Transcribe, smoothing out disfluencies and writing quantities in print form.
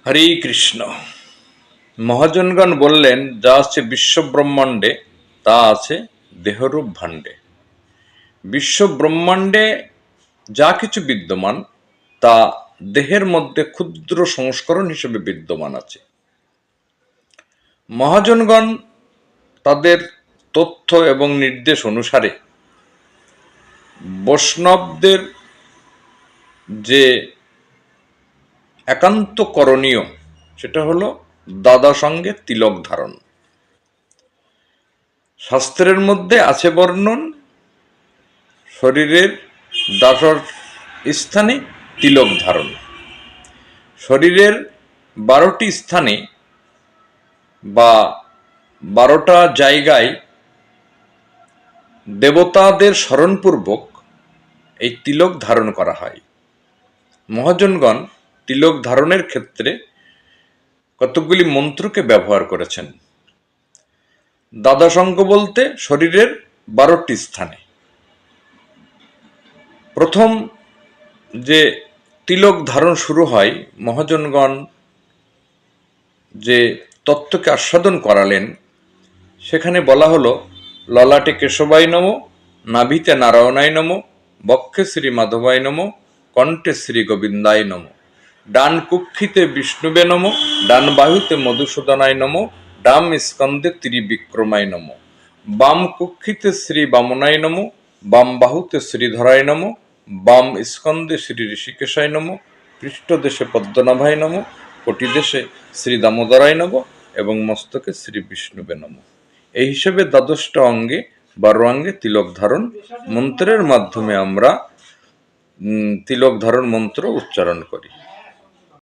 হরে কৃষ্ণ। মহাজনগণ বললেন, যা আছে বিশ্বব্রহ্মাণ্ডে তা আছে দেহরূপ ভাণ্ডে। বিশ্বব্রহ্মাণ্ডে যা কিছু বিদ্যমান তা দেহের মধ্যে ক্ষুদ্র সংস্করণ হিসেবে বিদ্যমান আছে। মহাজনগণ তাদের তথ্য এবং নির্দেশ অনুসারে বৈষ্ণবদের যে একান্ত করণীয় সেটা হলো দাদা সঙ্গে তিলক ধারণ। শাস্ত্রের মধ্যে আছে বর্ণন শরীরের 10 স্থানে তিলক ধারণ। শরীরের 12টি স্থানে বা 12টা জায়গায় দেবতাদের স্মরণপূর্বক এই তিলক ধারণ করা হয়। মহাজনগণ তিলক ধারণের ক্ষেত্রে কতকগুলি মন্ত্রকে ব্যবহার করেছেন। দাদা সঙ্গ বলতে শরীরের 12টি স্থানে প্রথম যে তিলক ধারণ শুরু হয়, মহাজনগণ যে তত্ত্বকে আস্বাদন করালেন সেখানে বলা হলো, ললাটে কেশবাই নম, নাভিতে নারায়ণায় নম, বক্ষে শ্রী মাধবায় নম, কণ্ঠে শ্রী গোবিন্দায় নম, ডান কুক্ষিতে বিষ্ণুবে নম, ডান বাহুতে মধুসূদনায় নম, ডাম স্কন্ধে ত্রিবিক্রমায় নম, বাম কুক্ষিতে শ্রী বামনায় নম, বাম বাহুতে শ্রীধরায় নম, বাম স্কন্ধে শ্রী ঋষিকেশায় নম, পৃষ্ঠদেশে পদ্মনাভায় নম, কোটিদেশে শ্রী দামোদরায় নম এবং মস্তকে শ্রী বিষ্ণুবে নম। এই হিসেবে 12টা অঙ্গে 12 অঙ্গে তিলক ধারণ মন্ত্রের মাধ্যমে আমরা তিলক ধারণ মন্ত্র উচ্চারণ করি।